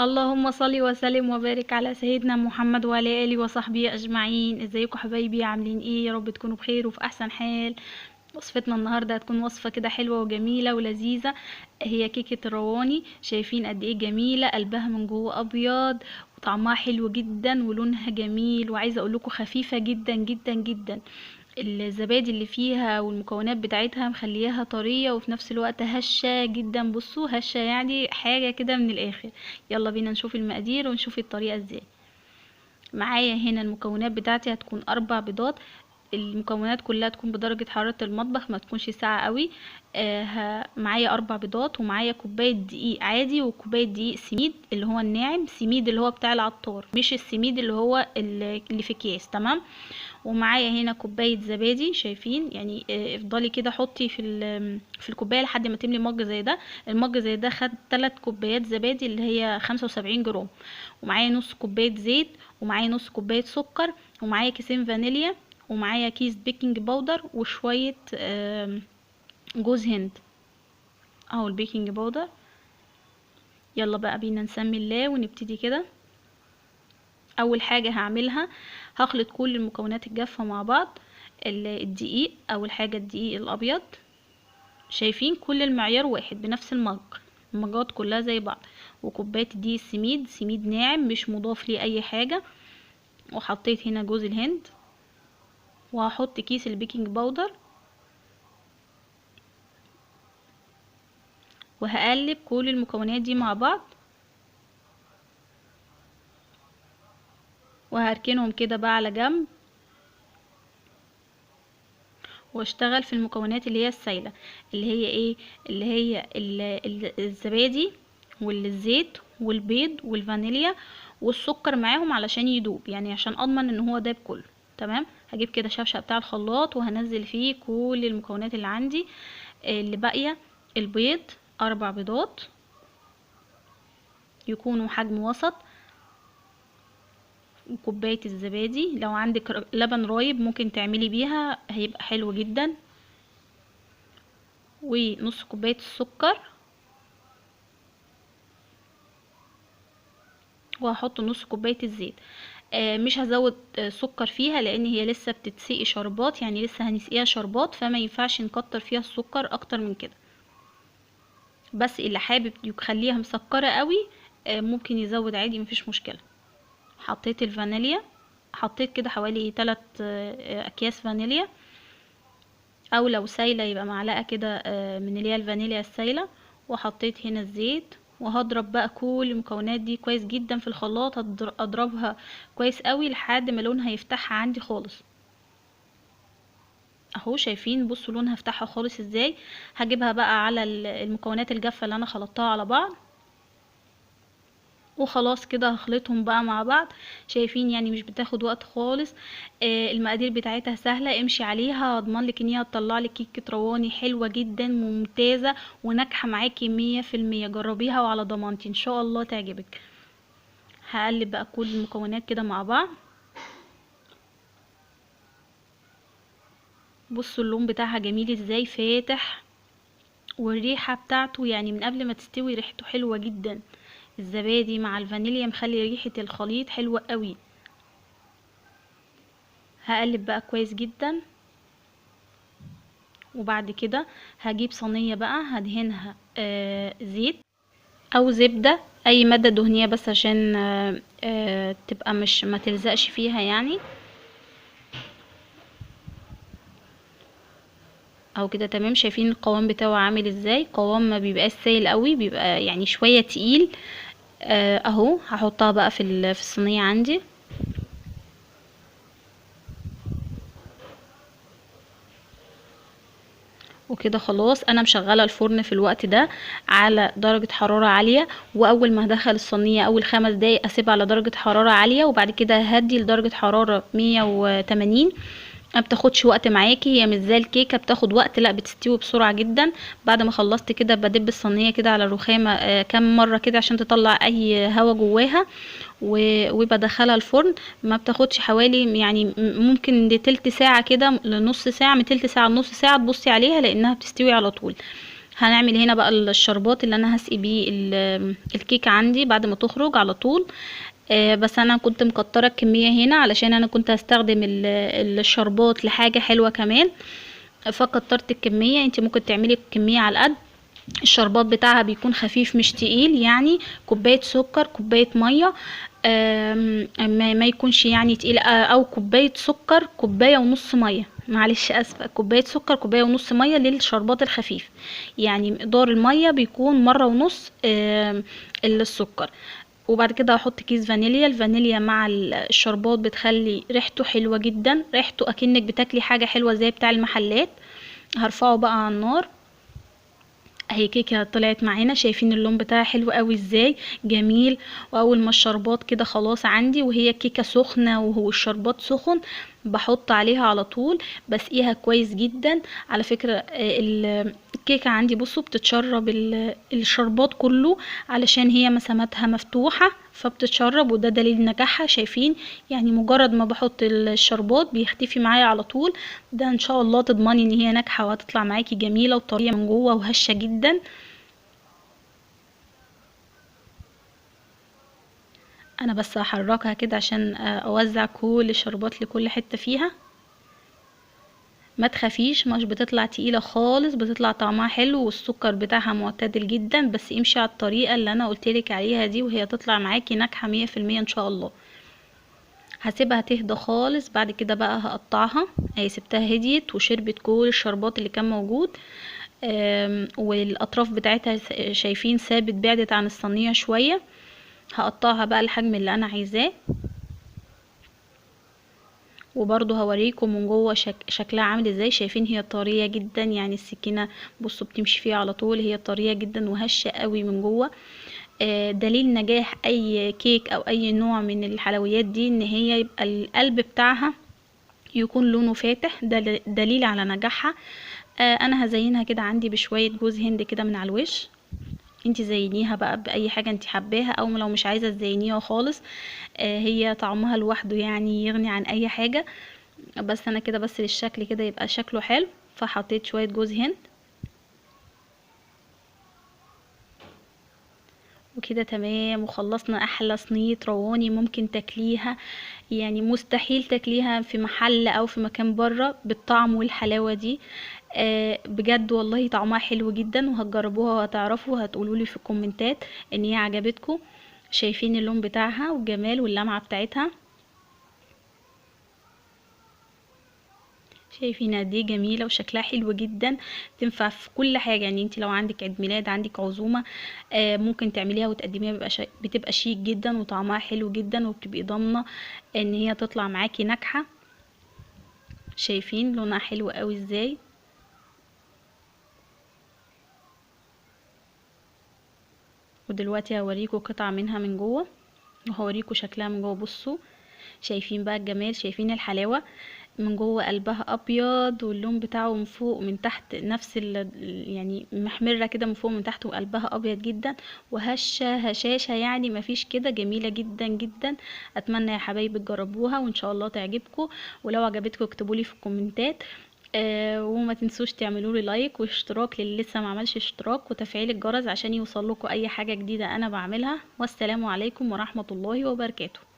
اللهم صل وسلم وبارك على سيدنا محمد وعلى اله وصحبه اجمعين. ازيكم حبايبي؟ عاملين ايه؟ يا رب تكونوا بخير وفي احسن حال. وصفتنا النهارده هتكون وصفه كده حلوه وجميله ولذيذه. هي كيكه الرواني. شايفين قد ايه جميله؟ قلبها من جوه ابيض وطعمها حلو جدا ولونها جميل، وعايزه اقول لكم خفيفه جدا جدا جدا. الزبادي اللي فيها والمكونات بتاعتها مخلياها طرية وفي نفس الوقت هشة جدا. بصوا، هشة يعني حاجة كده من الآخر. يلا بينا نشوف المقادير ونشوف الطريقة ازاي. معايا هنا المكونات بتاعتي هتكون 4 بيضات. المكونات كلها تكون بدرجة حرارة المطبخ، ما تكونش ساقعة قوي. معايا 4 بيضات، ومعايا كوباية دقيق عادي وكوباية دقيق سميد اللي هو الناعم، سميد اللي هو بتاع العطار، مش السميد اللي هو اللي في اكياس. تمام. ومعايا هنا كوبايه زبادي. شايفين يعني؟ افضلي كده حطي في الكوبايه لحد ما تملي مج زي ده. المج زي ده خد 3 كوبايات زبادي اللي هي 75 جرام. ومعايا نص كوبايه زيت، ومعايا نص كوبايه سكر، ومعايا كيسين فانيليا، ومعايا كيس بيكنج باودر، وشويه جوز هند اهو البيكنج باودر. يلا بقى بينا نسمي الله ونبتدي كده. اول حاجة هعملها هخلط كل المكونات الجافة مع بعض. الدقيق، اول حاجة الدقيق الابيض. شايفين؟ كل المعيار واحد بنفس المج، المجات كلها زي بعض. وكوباية دقيق السميد، سميد ناعم مش مضاف ليه اي حاجة. وحطيت هنا جوز الهند، وهحط كيس البيكنج باودر، وهقلب كل المكونات دي مع بعض، وهركنهم كده بقى على جنب، واشتغل في المكونات اللي هي السايله، اللي هي ايه؟ اللي هي الزبادي والزيت والبيض والفانيليا والسكر معاهم علشان يدوب، يعني عشان اضمن ان هو داب كله. تمام. هجيب كده شفشق بتاع الخلاط وهنزل فيه كل المكونات اللي عندي اللي باقيه. البيض 4 بيضات يكونوا حجم وسط. وكوبايه الزبادي، لو عندك لبن رايب ممكن تعملي بيها، هيبقى حلو جدا. ونص كوبايه السكر، وهحط نص كوبايه الزيت. مش هزود سكر فيها لان هي لسه بتتسقي شربات، يعني لسه هنسقيها شربات، فما ينفعش نكتر فيها السكر اكتر من كده. بس اللي حابب يخليها مسكره قوي ممكن يزود عادي، مفيش مشكله. حطيت الفانيليا، حطيت كده حوالي 3 اكياس فانيليا، او لو سايله يبقى معلقه كده من اللي هي الفانيليا السايله. وحطيت هنا الزيت، وهضرب بقى كل المكونات دي كويس جدا في الخلاط. اضربها كويس قوي لحد ما لونها يفتحها عندي خالص اهو. شايفين؟ بصوا لونها فتحها خالص ازاي. هجيبها بقى على المكونات الجافه اللي انا خلطتها على بعض، وخلاص كده هخلطهم بقى مع بعض. شايفين؟ يعني مش بتاخد وقت خالص. المقادير بتاعتها سهله، امشي عليها هضمن لك ان هي هتطلع لك كيكه رواني حلوه جدا ممتازه وناجحه معاكي 100%. جربيها وعلى ضمانتي ان شاء الله تعجبك. هقلب بقى كل المكونات كده مع بعض. بصوا اللون بتاعها جميل ازاي، فاتح. والريحه بتاعته يعني من قبل ما تستوي ريحته حلوه جدا. الزبادي مع الفانيليا مخلي ريحه الخليط حلوه قوي. هقلب بقى كويس جدا. وبعد كده هجيب صينيه بقى هدهنها زيت او زبده، اي ماده دهنيه بس عشان تبقى مش ما تلزقش فيها يعني. او كده تمام. شايفين القوام بتاعه عامل ازاي؟ قوام ما بيبقاش سائل قوي، بيبقى يعني شويه تقيل. اهو هحطها بقى في الصينيه عندي. وكده خلاص انا مشغله الفرن في الوقت ده على درجه حراره عاليه. واول ما هدخل الصينيه اول 5 دقايق اسيبها على درجه حراره عاليه، وبعد كده هدي لدرجه حراره 180. ما بتاخدش وقت معاكي، هي مش زي الكيكه بتاخد وقت، لا بتستوي بسرعه جدا. بعد ما خلصت كده بدب الصينيه كده على الرخامه كام مره كده عشان تطلع اي هوا جواها، وبدخلها الفرن. ما بتاخدش حوالي يعني ممكن دي تلت ساعه كده لنص ساعه، من تلت ساعه لنص ساعه تبصي عليها لانها بتستوي على طول. هنعمل هنا بقى الشربات اللي انا هسقي بيه الكيكه عندي بعد ما تخرج على طول. بس انا كنت مكتره الكميه هنا علشان انا كنت هستخدم الشربات لحاجه حلوه كمان، فكترت الكميه. انت ممكن تعملي الكميه على قد الشربات بتاعها، بيكون خفيف مش تقيل، يعني كوبايه سكر كوبايه ميه، ما يكونش يعني تقيل، او كوبايه سكر كوبايه ونص ميه، معلش اسفه، كوبايه سكر كوبايه ونص ميه للشربات الخفيف، يعني مقدار الميه بيكون مره ونص السكر. وبعد كده هحط كيس فانيليا. الفانيليا مع الشربات بتخلي ريحته حلوه جدا، ريحته اكنك بتاكلي حاجه حلوه زي بتاع المحلات. هرفعه بقى على النار. اهي كيكه طلعت معانا، شايفين اللون بتاعها حلو قوي ازاي، جميل. واول ما الشربات كده خلاص عندي، وهي كيكه سخنه وهو الشربات سخن، بحط عليها على طول، بسقيها كويس جدا. على فكره الكيكه عندي بصوا بتتشرب الشربات كله، علشان هي مساماتها مفتوحه فبتتشرب، وده دليل نجاحها. شايفين يعني مجرد ما بحط الشربات بيختفي معايا على طول. ده ان شاء الله تضمني ان هي ناجحه وهتطلع معاكي جميله وطريه من جوه وهشه جدا. انا بس هحركها كده عشان اوزع كل الشربات لكل حته فيها. ما تخافيش، مش بتطلع تقيله خالص، بتطلع طعمها حلو والسكر بتاعها معتدل جدا. بس امشي على الطريقه اللي انا قلتلك عليها دي وهي تطلع معاكي ناجحه 100% ان شاء الله. هسيبها تهدى خالص، بعد كده بقى هقطعها. اهي سبتها هديت وشربت كل الشربات اللي كان موجود. والاطراف بتاعتها شايفين ثابت، بعدت عن الصينيه شويه. هقطعها بقى الحجم اللي انا عايزاه، وبرضو هوريكم من جوه شكلها عامل ازاي. شايفين هي طريه جدا، يعني السكينه بصوا بتمشي فيها على طول، هي طريه جدا وهشه قوي من جوه. دليل نجاح اي كيك او اي نوع من الحلويات دي ان هي يبقى القلب بتاعها يكون لونه فاتح، ده دليل على نجاحها. انا هزينها كده عندي بشويه جوز هند كده من على الوش. انتي زينيها بقى باي حاجه انتي حباها، او لو مش عايزه تزينيها خالص، هي طعمها لوحده يعني يغني عن اي حاجه. بس انا كده بس للشكل كده يبقى شكله حلو، فحطيت شويه جوز هند. وكده تمام، وخلصنا احلى صينيه رواني ممكن تاكليها. يعني مستحيل تاكليها في محل او في مكان بره بالطعم والحلاوه دي. بجد والله طعمها حلو جدا، وهتجربوها وهتعرفوا وهتقولولي في الكومنتات ان هي عجبتكم. شايفين اللون بتاعها والجمال واللمعه بتاعتها، شايفين قد ايه جميله وشكلها حلو جدا. تنفع في كل حاجه، يعني انت لو عندك عيد ميلاد، عندك عزومه، ممكن تعمليها وتقدميها، بتبقى شيك جدا وطعمها حلو جدا، وبتبقي ضامنه ان هي تطلع معاكي ناجحه. شايفين لونها حلو قوي ازاي. ودلوقتي هوريكم قطعه منها من جوه، وهوريكم شكلها من جوه. بصوا شايفين بقى الجمال، شايفين الحلاوه من جوه، قلبها ابيض واللون بتاعه من فوق ومن تحت نفس يعني محمره كده من فوق ومن تحت، وقلبها ابيض جدا وهشه هشاشه، يعني مفيش كده، جميله جدا جدا. اتمنى يا حبايبي تجربوها وان شاء الله تعجبكم. ولو عجبتكم اكتبولي في الكومنتات. وما تنسوش تعملوا لي لايك واشتراك للي لسه ما عملش اشتراك، وتفعيل الجرس عشان يوصل لكم اي حاجه جديده انا بعملها. والسلام عليكم ورحمه الله وبركاته.